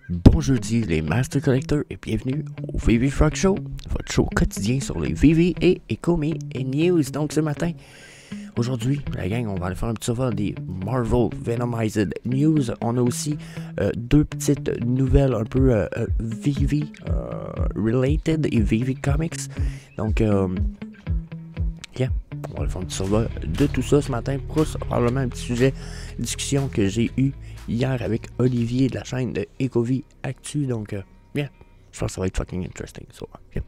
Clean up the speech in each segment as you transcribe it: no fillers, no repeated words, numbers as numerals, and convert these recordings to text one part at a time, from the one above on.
Bon jeudi les Master Collectors et bienvenue au VV Frog Show, votre show quotidien sur les VV et Ecomi et News. Donc ce matin, aujourd'hui, la gang, on va aller faire un petit survol des Marvel Venomized News. On a aussi deux petites nouvelles un peu VV related et VV Comics. Donc, yeah, on va aller faire un petit survol de tout ça ce matin. Plus probablement un petit sujet de discussion que j'ai eu hier avec Olivier de la chaîne de Ecovie Actu. Donc, bien, je pense que ça va être fucking interesting. So, yeah.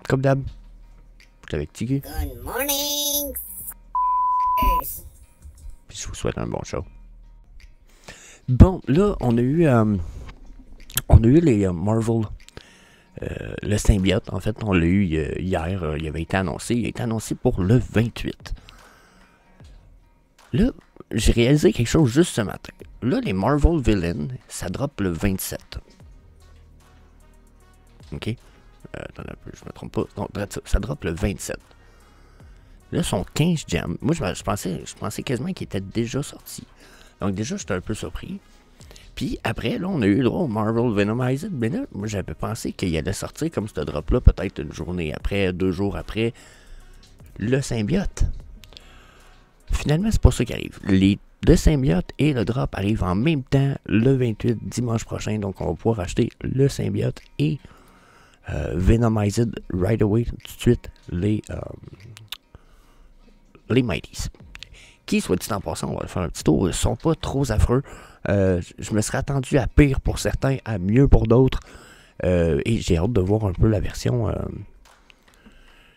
Comme d'hab, je suis avec Tiggy. Good morning. Puis je vous souhaite un bon show. Bon, là, on a eu les Marvel, le symbiote. En fait, on l'a eu hier. Il avait été annoncé. Il a été annoncé pour le 28. Là, j'ai réalisé quelque chose juste ce matin. Là, les Marvel Villains, ça drop le 27. Ok? Attendez un peu, je me trompe pas. Non, ça drop le 27. Là, son 15 gems. Moi, je pensais quasiment qu'il était déjà sorti. Donc, déjà, j'étais un peu surpris. Puis, après, là, on a eu le droit au Marvel Venomized. Mais là, moi, j'avais pensé qu'il allait sortir comme ce drop-là, peut-être une journée après, 2 jours après, le symbiote. Finalement, c'est pas ça qui arrive. Le symbiote et le drop arrivent en même temps le 28 dimanche prochain. Donc, on va pouvoir acheter le symbiote et Venomized right away, tout de suite, les Mighties. Qui, soit dit en passant, on va faire un petit tour, ils sont pas trop affreux. Je me serais attendu à pire pour certains, à mieux pour d'autres. Et j'ai hâte de voir un peu la version.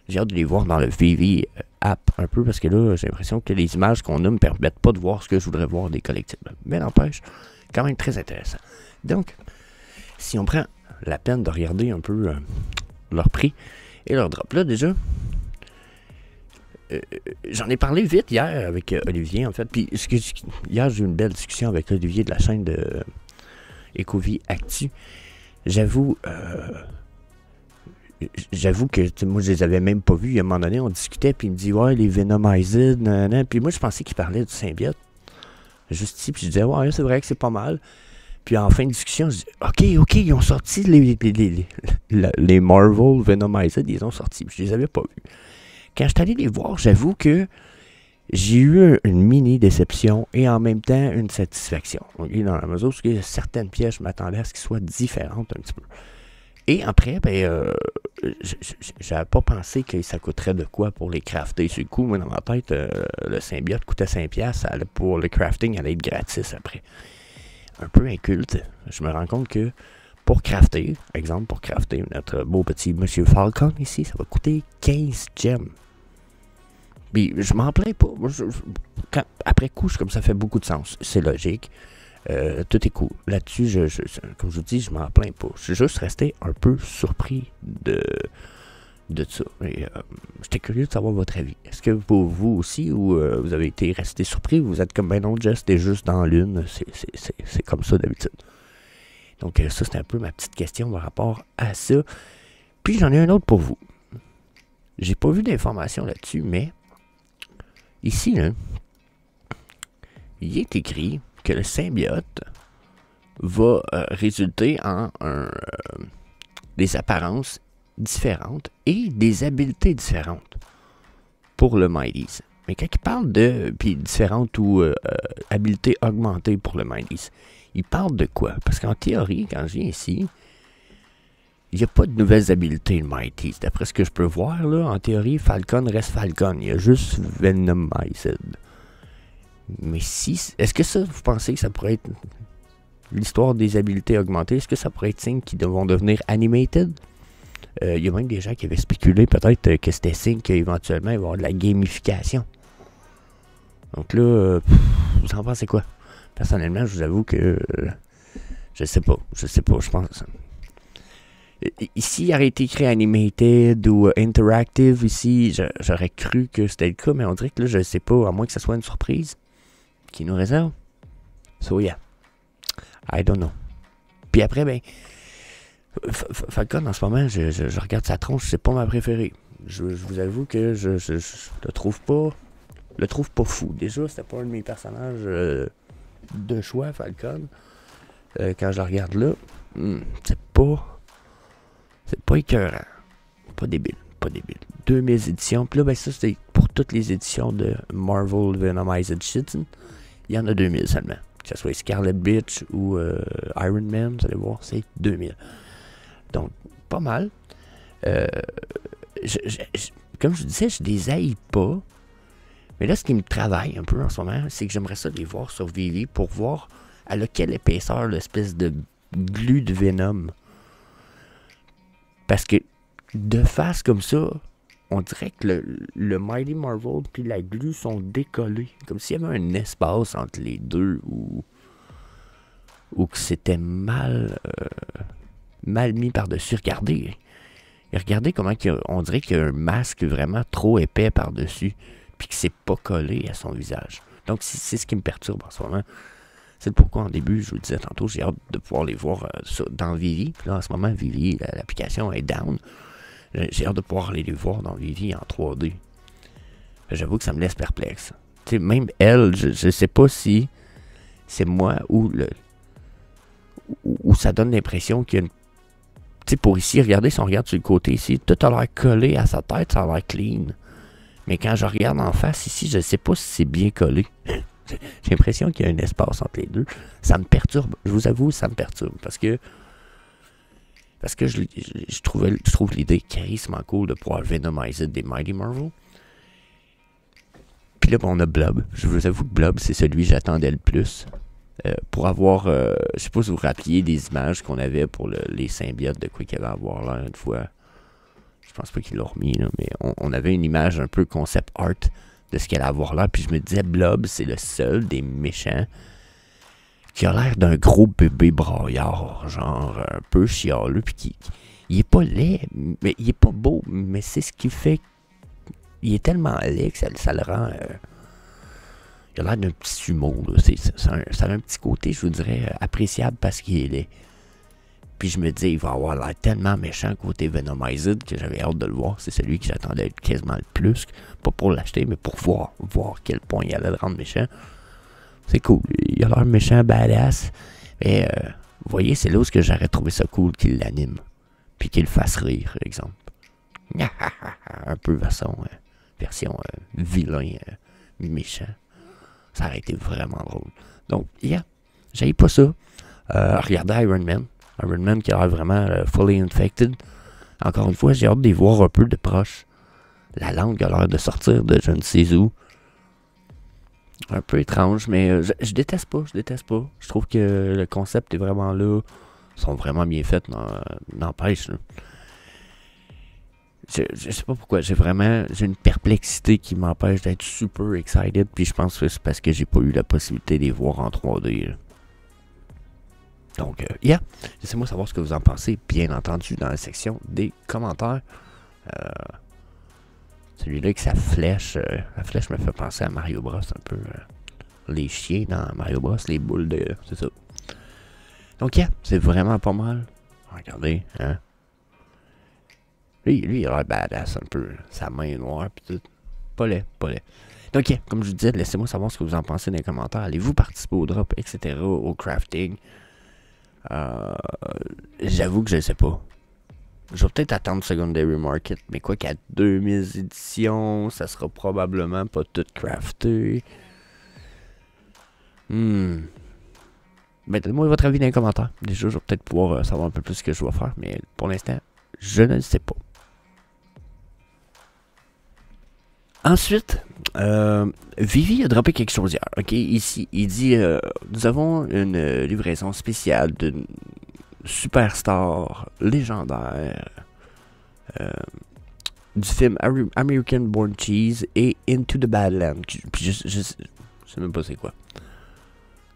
J'ai hâte de les voir dans le VV app un peu parce que là, j'ai l'impression que les images qu'on a ne me permettent pas de voir ce que je voudrais voir des collectibles. Mais n'empêche, quand même très intéressant. Donc, si on prend la peine de regarder un peu leur prix et leur drop, là déjà, j'en ai parlé vite hier avec Olivier en fait. Puis hier, j'ai eu une belle discussion avec Olivier de la chaîne de Ecovie Actu. J'avoue que moi, je les avais même pas vus. À un moment donné, on discutait, puis il me dit, ouais, les Venomized, nanana. Puis moi, je pensais qu'il parlait du symbiote. Juste ici, puis je disais, ouais, c'est vrai que c'est pas mal. Puis en fin de discussion, je dis, ok, ils ont sorti les Marvel Venomized, ils ont sorti. Puis je les avais pas vus. Quand je suis allé les voir, j'avoue que j'ai eu une mini déception et en même temps une satisfaction. Okay, dans la mesure où il y a certaines pièces, je m'attendais à ce qu'elles soient différentes un petit peu. Et après, ben, j'avais pas pensé que ça coûterait de quoi pour les crafter. Sur le coup, moi, dans ma tête, le symbiote coûtait 5$. Pour le crafting, elle allait être gratis après. Un peu inculte. Je me rends compte que pour crafter, exemple, pour crafter notre beau petit Monsieur Falcon ici, ça va coûter 15 gems. Puis, je m'en plains pas. Moi, après coup, comme ça fait beaucoup de sens. C'est logique. Tout est cool. Là-dessus, comme je vous dis, je m'en plains pas. Je suis juste resté un peu surpris de ça. J'étais curieux de savoir votre avis. Est-ce que vous aussi, ou vous avez été resté surpris, ou vous êtes comme, ben non, Jess, t'es juste dans l'une. C'est comme ça d'habitude. Donc, ça, c'est un peu ma petite question par rapport à ça. Puis, j'en ai un autre pour vous. J'ai pas vu d'informations là-dessus, mais ici, là, il est écrit que le symbiote va résulter en des apparences différentes et des habiletés différentes pour le Mighties. Mais quand il parle de puis différentes ou habiletés augmentées pour le Mighties, il parle de quoi? Parce qu'en théorie, quand je viens ici, il n'y a pas de nouvelles habiletés, le Mighties. D'après ce que je peux voir, là, en théorie, Falcon reste Falcon. Il y a juste Venomized. Mais si... Est-ce que ça, vous pensez que ça pourrait être l'histoire des habiletés augmentées? Est-ce que ça pourrait être signe qu'ils vont devenir animated? Il y a même des gens qui avaient spéculé peut-être que c'était signe qu'éventuellement il va y avoir de la gamification. Donc là, vous en pensez quoi? Personnellement, je vous avoue que je sais pas, je pense... Ici, il aurait été écrit animated ou interactive. Ici, j'aurais cru que c'était le cas, mais on dirait que là, je sais pas, à moins que ce soit une surprise qui nous réserve. So yeah, I don't know. Puis après, ben, Falcon, en ce moment, je regarde sa tronche, c'est pas ma préférée. Je vous avoue que je le trouve pas fou. Déjà, c'était pas un de mes personnages de choix, Falcon. quand je le regarde là, c'est pas écœurant. Pas débile, pas débile. 2000 éditions. Puis là, ben ça, c'est pour toutes les éditions de Marvel Venomized Shit. Il y en a 2000 seulement. Que ce soit Scarlet Bitch ou Iron Man, vous allez voir, c'est 2000. Donc, pas mal. Comme je disais, je les haïs pas. Mais là, ce qui me travaille un peu en ce moment, c'est que j'aimerais ça les voir sur Vivi pour voir à quelle épaisseur l'espèce de glu de Venom. Parce que de face comme ça, on dirait que le Mighty Marvel puis la glu sont décollés. Comme s'il y avait un espace entre les deux ou que c'était mal mis par-dessus. Regardez comment on dirait qu'il y a un masque vraiment trop épais par-dessus puis que c'est pas collé à son visage. Donc c'est ce qui me perturbe en ce moment. C'est pourquoi en début, je vous le disais tantôt, j'ai hâte de pouvoir les voir dans Vivi. Puis là, en ce moment, Vivi, l'application est down. J'ai hâte de pouvoir les voir dans Vivi en 3D. J'avoue que ça me laisse perplexe. T'sais, même elle, je sais pas si c'est moi ou ça donne l'impression qu'il y a une... Tu sais, pour ici, regardez, si on regarde sur le côté ici, tout a l'air collé à sa tête, ça a l'air clean. Mais quand je regarde en face ici, je sais pas si c'est bien collé. J'ai l'impression qu'il y a un espace entre les deux. Ça me perturbe. Je vous avoue, ça me perturbe. Parce que je trouve l'idée carrément cool de pouvoir venomiser des Mighty Marvel. Puis là, on a Blob. Je vous avoue que Blob, c'est celui que j'attendais le plus. Pour avoir... je sais pas si vous vous rappeliez des images qu'on avait pour les symbiotes de quoi qu'il y avait à avoir là une fois. Je pense pas qu'ils l'ont remis, là, mais on avait une image un peu concept art de ce qu'elle allait avoir là. Puis je me disais, Blob, c'est le seul des méchants qui a l'air d'un gros bébé braillard, genre un peu chialeux, puis il est pas laid, mais il est pas beau, mais c'est ce qui fait qu'il est tellement laid que ça le rend... il a l'air d'un petit sumo, là. Ça a un petit côté, je vous dirais, appréciable parce qu'il est laid. Puis je me dis, il va avoir l'air tellement méchant côté Venomized que j'avais hâte de le voir. C'est celui que j'attendais quasiment le plus. Pas pour l'acheter, mais pour voir quel point il allait le rendre méchant. C'est cool. Il a l'air méchant, badass. Mais vous voyez, c'est là où j'aurais trouvé ça cool qu'il l'anime. Puis qu'il le fasse rire, exemple. Un peu version vilain, méchant. Ça aurait été vraiment drôle. Donc, j'aille pas ça. Regardez Iron Man. Iron Man qui a l'air vraiment fully infected. Encore une fois, j'ai hâte de les voir un peu de proche. La langue a l'air de sortir de je ne sais où. Un peu étrange, mais je déteste pas. Je trouve que le concept est vraiment là. Ils sont vraiment bien faits, n'empêche. Je sais pas pourquoi. J'ai une perplexité qui m'empêche d'être super excited. Puis je pense que c'est parce que j'ai pas eu la possibilité de les voir en 3D. Là. Donc, laissez-moi savoir ce que vous en pensez, bien entendu, dans la section des commentaires. Celui-là avec sa flèche, la flèche me fait penser à Mario Bros. Un peu. Les chiens dans Mario Bros, les boules de... C'est ça. Donc, c'est vraiment pas mal. Regardez, hein. Lui, il a l'air badass un peu. Sa main noire, pis tout. Pas laid. Donc, comme je vous disais, laissez-moi savoir ce que vous en pensez dans les commentaires. Allez-vous participer au drop, etc., au crafting. J'avoue que je sais pas. Je vais peut-être attendre Secondary Market, mais quoi qu'à 2000 éditions, ça sera probablement pas tout crafté. Ben, donnez-moi votre avis dans les commentaires. Déjà, je vais peut-être pouvoir savoir un peu plus ce que je vais faire, mais pour l'instant, je ne le sais pas. Ensuite, Vivi a droppé quelque chose hier. Ok, ici, il dit nous avons une livraison spéciale d'une superstar légendaire du film American Born Cheese et Into the Badlands. Puis je sais même pas c'est quoi.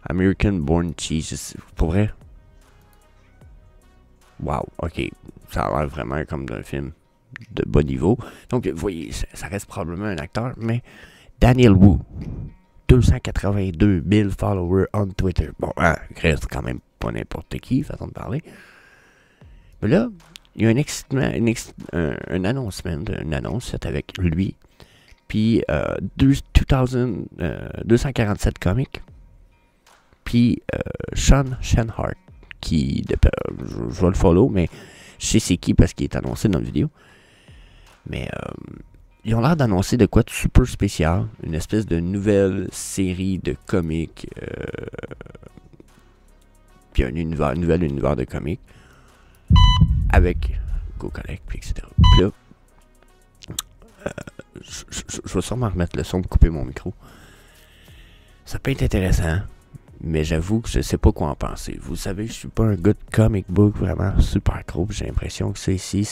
American Born Cheese, pour vrai. Wow, ok, ça a l'air vraiment comme d'un film de bas niveau. Donc, vous voyez, ça reste probablement un acteur, mais Daniel Wu, 282 000 followers on Twitter. Bon, reste quand même pas n'importe qui, façon de parler. Mais là, il y a un annoncement, une annonce faite avec lui, puis 247 comics, puis Sean Shenhart. je vais le follow, mais je sais c'est qui parce qu'il est annoncé dans la vidéo. Mais ils ont l'air d'annoncer de quoi de super spécial. Une espèce de nouvelle série de comics. Puis un nouvel univers de comics. Avec Go Collect, puis etc. Puis là, je vais sûrement remettre le son pour couper mon micro. Ça peut être intéressant, mais j'avoue que je sais pas quoi en penser. Vous savez, je suis pas un gars de comic book vraiment super gros. J'ai l'impression que ça ici,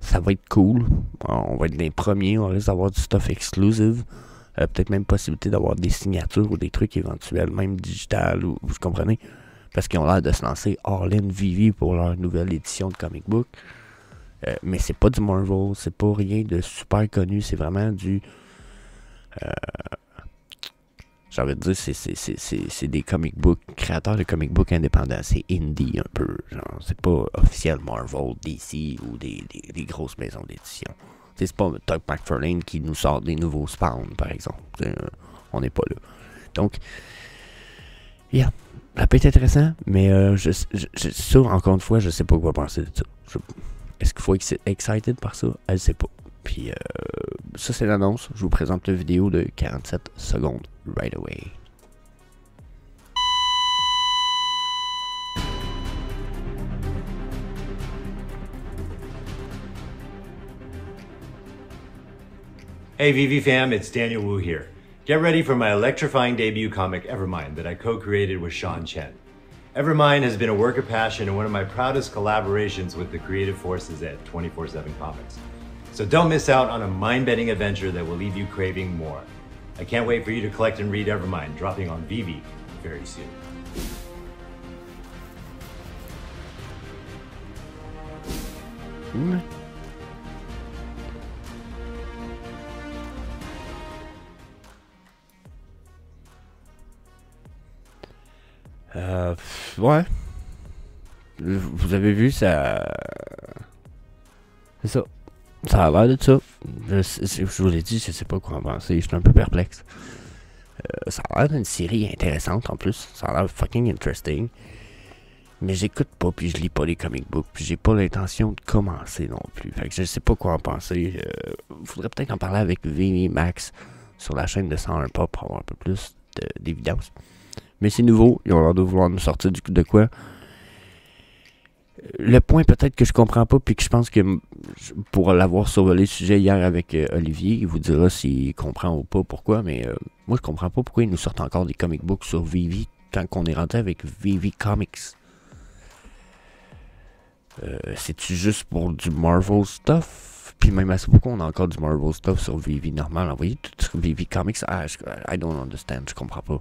ça va être cool. On va être les premiers, on risque d'avoir du stuff exclusive. Peut-être même possibilité d'avoir des signatures ou des trucs éventuels, même digital, ou vous comprenez? Parce qu'ils ont l'air de se lancer all-in Vivi pour leur nouvelle édition de comic book. Mais c'est pas du Marvel, c'est pas rien de super connu, c'est vraiment du... j'ai envie de dire, c'est des comic book, créateurs de comic book indépendants, c'est indie un peu, genre, c'est pas officiel Marvel, DC ou des grosses maisons d'édition. C'est pas Todd McFarlane qui nous sort des nouveaux Spawn, par exemple. On n'est pas là. Donc, yeah, ça peut être intéressant, mais ça, encore une fois, je sais pas quoi penser de ça. Est-ce qu'il faut être excited par ça? Je sais pas. Puis, ça, c'est l'annonce. Je vous présente la vidéo de 47 secondes right away. Hey VV fam, it's Daniel Wu here. Get ready for my electrifying debut comic, Evermind, that I co-created with Sean Chen. Evermind has been a work of passion and one of my proudest collaborations with the creative forces at 24/7 Comics. So don't miss out on a mind-bending adventure that will leave you craving more. I can't wait for you to collect and read Evermind, dropping on VV very soon. Ouais. Vous avez vu, ça... C'est ça. Ça a l'air de ça. Je vous l'ai dit, je sais pas quoi en penser. Je suis un peu perplexe. Ça a l'air d'une série intéressante en plus. Ça a l'air fucking interesting. Mais j'écoute pas, puis je lis pas les comic books, puis j'ai pas l'intention de commencer non plus. Fait que je sais pas quoi en penser. Faudrait peut-être en parler avec VV Max sur la chaîne de 101 Pop pour avoir un peu plus d'évidence. Mais c'est nouveau, ils ont l'air de vouloir nous sortir de quoi. Le point peut-être que je comprends pas, puis que je pense que pour l'avoir survolé le sujet hier avec Olivier, il vous dira s'il comprend ou pas pourquoi, mais moi je comprends pas pourquoi ils nous sortent encore des comic books sur VV quand on est rentré avec VV Comics. C'est-tu juste pour du Marvel stuff? Puis même à ce pourquoi on a encore du Marvel stuff sur VV normal, envoyé tout sur VV Comics? I don't understand, je comprends pas.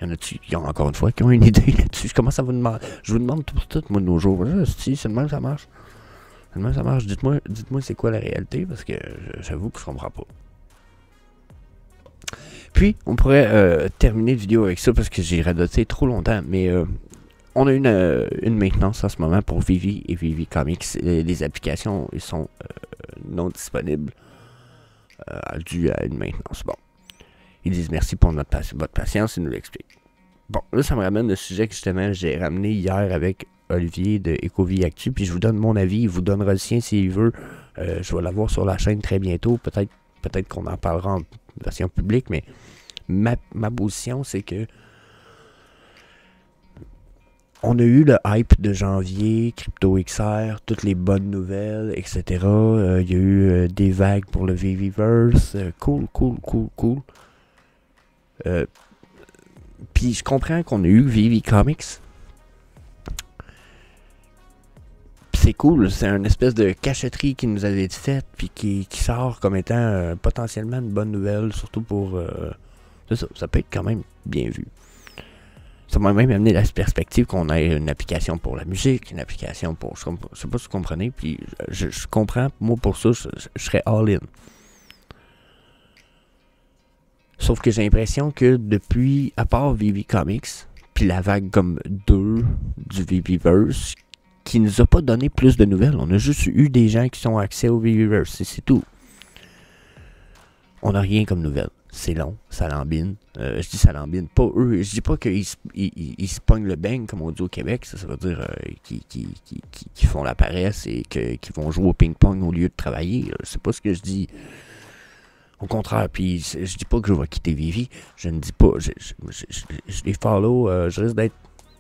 Il y en a encore une fois qui ont une idée là-dessus. Je commence à vous demander. Je vous demande tout, moi, de nos jours. Si, c'est le même, ça marche. C'est le même, ça marche. Dites-moi c'est quoi la réalité, parce que j'avoue que je comprends pas. Puis, on pourrait terminer la vidéo avec ça, parce que j'ai radoté trop longtemps. Mais on a une maintenance en ce moment pour Vivi et Vivi Comics. Les applications ils sont non disponibles dû à une maintenance. Bon. Ils disent merci pour votre patience, ils nous l'expliquent. Bon, là, ça me ramène le sujet que justement j'ai ramené hier avec Olivier de Ecovie Actu, puis je vous donne mon avis, il vous donnera le sien s'il veut. Je vais l'avoir sur la chaîne très bientôt, peut-être qu'on en parlera en version publique, mais ma position, c'est que on a eu le hype de janvier, Crypto XR, toutes les bonnes nouvelles, etc. Il y a eu des vagues pour le VVverse, cool. Puis je comprends qu'on a eu VV Comics. C'est cool, c'est une espèce de cachotterie qui nous avait été faite, puis qui sort comme étant potentiellement une bonne nouvelle, surtout pour... ça peut être quand même bien vu. Ça m'a même amené la perspective qu'on ait une application pour la musique, une application pour... Je sais pas si vous comprenez, puis je comprends, moi pour ça, je serais all-in. Sauf que j'ai l'impression que depuis, à part VV Comics, puis la vague comme 2 du VVverse, qui nous a pas donné plus de nouvelles. On a juste eu des gens qui ont accès au VVverse, c'est tout. On n'a rien comme nouvelles. C'est long, ça lambine. Je dis ça lambine, pas eux. Je dis pas qu'ils se pognent le bang, comme on dit au Québec. Ça veut dire qu'ils font la paresse et qu'ils vont jouer au ping-pong au lieu de travailler. C'est pas ce que je dis. Au contraire, puis je dis pas que je vais quitter Vivi. Je ne dis pas. Je les follow. Je risque d'être.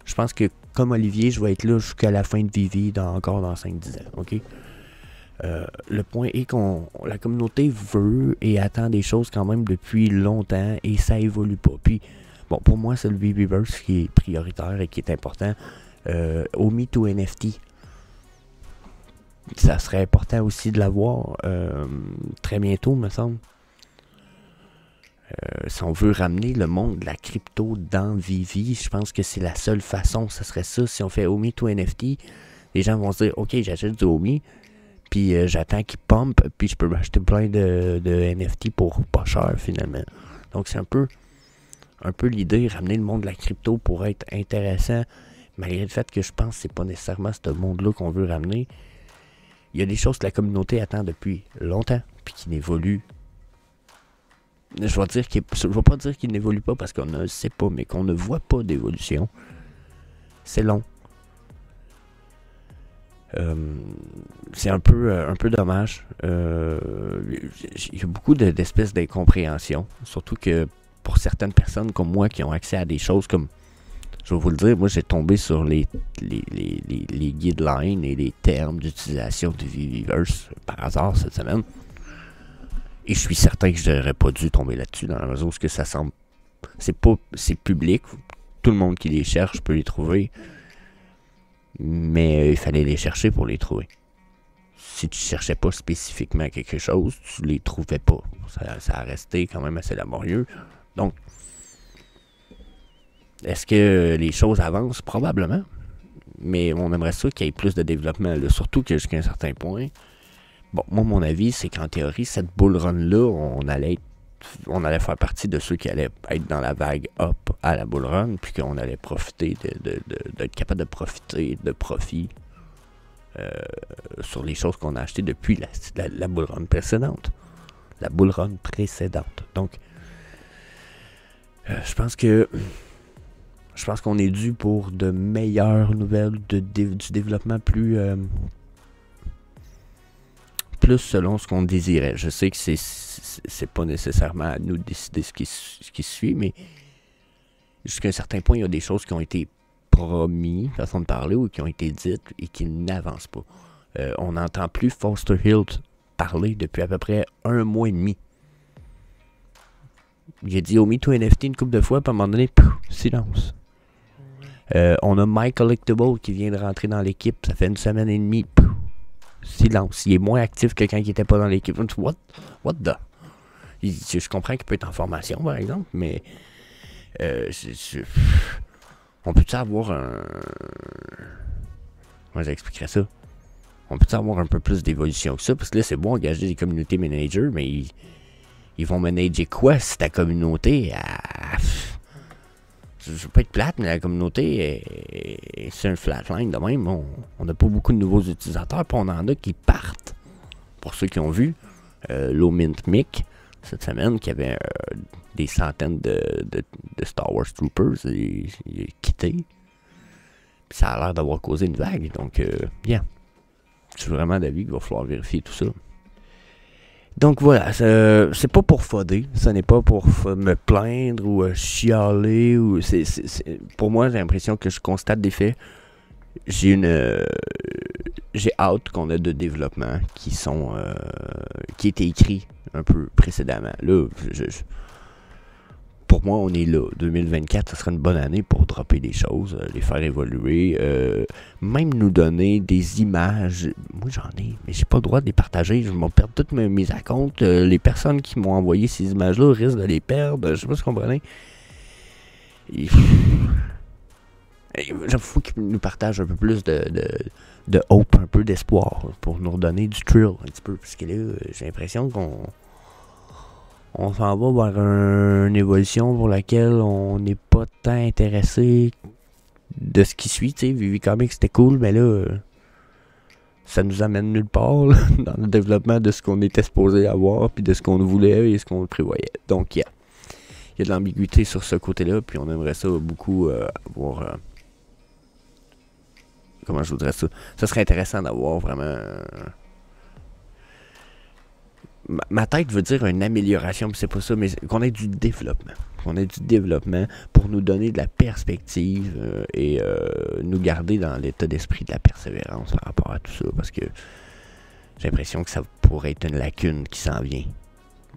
Je pense que, comme Olivier, je vais être là jusqu'à la fin de Vivi, encore dans 5-10 ans. OK? Le point est la communauté veut et attend des choses quand même depuis longtemps et ça évolue pas. Puis, bon, pour moi, c'est le Viviverse qui est prioritaire et qui est important. Au MeToo NFT, ça serait important aussi de l'avoir très bientôt, me semble. Si on veut ramener le monde de la crypto dans Vivi, je pense que c'est la seule façon, ça serait ça. Si on fait Omi to NFT, les gens vont se dire, ok, j'achète du Omi, puis j'attends qu'il pump, puis je peux m'acheter plein de NFT pour pas cher finalement. Donc c'est un peu l'idée, ramener le monde de la crypto pour être intéressant, malgré le fait que je pense que c'est pas nécessairement ce monde-là qu'on veut ramener. Il y a des choses que la communauté attend depuis longtemps, puis qui n'évoluent. Je vais pas dire qu'il n'évolue pas parce qu'on ne sait pas, mais qu'on ne voit pas d'évolution. C'est long. C'est un peu dommage. Il y a beaucoup d'espèces d'incompréhension. Surtout que pour certaines personnes comme moi qui ont accès à des choses comme... Je vais vous le dire, moi j'ai tombé sur les guidelines et les termes d'utilisation du Viviverse par hasard cette semaine. Et je suis certain que je n'aurais pas dû tomber là-dessus dans la mesure où que ça semble... C'est public. Tout le monde qui les cherche peut les trouver. Mais il fallait les chercher pour les trouver. Si tu cherchais pas spécifiquement quelque chose, tu les trouvais pas. Ça a resté quand même assez laborieux. Donc, est-ce que les choses avancent? Probablement. Mais on aimerait ça qu'il y ait plus de développement. Là. Surtout que jusqu'à un certain point... Bon, moi, mon avis, c'est qu'en théorie, cette bull run-là, on allait faire partie de ceux qui allaient être dans la vague up à la bull run, puis qu'on allait profiter d'être capable de profiter de profit sur les choses qu'on a achetées depuis la bull run précédente. La bull run précédente. Donc, je pense qu'on est dû pour de meilleures nouvelles, du développement plus selon ce qu'on désirait. Je sais que c'est pas nécessairement à nous de décider ce qui se suit, mais jusqu'à un certain point, il y a des choses qui ont été promises, façon de parler, ou qui ont été dites et qui n'avancent pas. On n'entend plus Foster Hill parler depuis à peu près 1 mois et demi. J'ai dit Omi to NFT une couple de fois, puis à un moment donné, silence. On a Mike Collectible qui vient de rentrer dans l'équipe, ça fait 1 semaine et demie, silence. Il est moins actif que quand il n'était pas dans l'équipe. What the? Je comprends qu'il peut être en formation, par exemple, mais on peut-tu avoir un... Comment j'expliquerais ça? On peut-tu avoir un peu plus d'évolution que ça? Parce que là, c'est bon engager des communauté managers, mais ils vont manager quoi si ta communauté... Je veux pas être plate, mais la communauté, c'est un flatline de même. On n'a pas beaucoup de nouveaux utilisateurs, puis on en a qui partent. Pour ceux qui ont vu, Low Mint Mick, cette semaine, qui avait des centaines de Star Wars Troopers, il est quitté. Puis ça a l'air d'avoir causé une vague. Donc, bien. Je suis vraiment d'avis qu'il va falloir vérifier tout ça. Donc voilà, c'est pas pour fodder, ce n'est pas pour me plaindre ou chialer. Pour moi, j'ai l'impression que je constate des faits. J'ai hâte qu'on ait de développements qui étaient écrits un peu précédemment. Là, pour moi, on est là. 2024, ce serait une bonne année pour dropper des choses, les faire évoluer, même nous donner des images. Moi, j'en ai, mais j'ai pas le droit de les partager. Je vais perdre toutes mes comptes. Les personnes qui m'ont envoyé ces images-là risquent de les perdre. Je sais pas si vous comprenez. Il faut qu'ils nous partagent un peu plus de hope, un peu d'espoir, pour nous redonner du thrill un petit peu. Parce que là, j'ai l'impression qu'on s'en va vers une évolution pour laquelle on n'est pas tant intéressé de ce qui suit. Tu sais, Vivi Comics c'était cool, mais là, ça nous amène nulle part là, dans le développement de ce qu'on était supposé avoir, puis de ce qu'on voulait et ce qu'on prévoyait. Donc, yeah. y a de l'ambiguïté sur ce côté-là, puis on aimerait ça beaucoup avoir... comment je voudrais ça? Ça serait intéressant d'avoir vraiment... ma tête veut dire une amélioration, c'est pas ça, mais qu'on ait du développement. Qu'on ait du développement pour nous donner de la perspective et nous garder dans l'état d'esprit de la persévérance par rapport à tout ça, parce que j'ai l'impression que ça pourrait être une lacune qui s'en vient.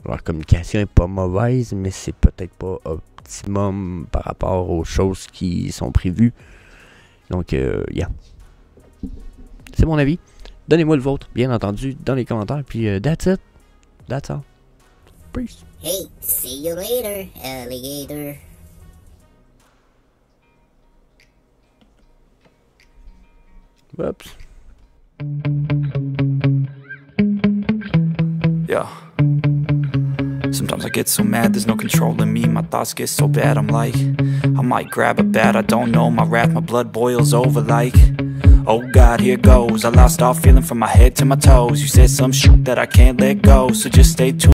Leur communication est pas mauvaise, mais c'est peut-être pas optimum par rapport aux choses qui sont prévues. Donc, yeah. C'est mon avis. Donnez-moi le vôtre, bien entendu, dans les commentaires. Puis, that's it. That's all. Peace. Hey, see you later, alligator. Whoops. Yeah. Sometimes I get so mad, there's no controlling me. My thoughts get so bad, I'm like, I might grab a bat, I don't know. My wrath, my blood boils over like, oh God, here goes. I lost all feeling from my head to my toes. You said some shit that I can't let go, so just stay tuned.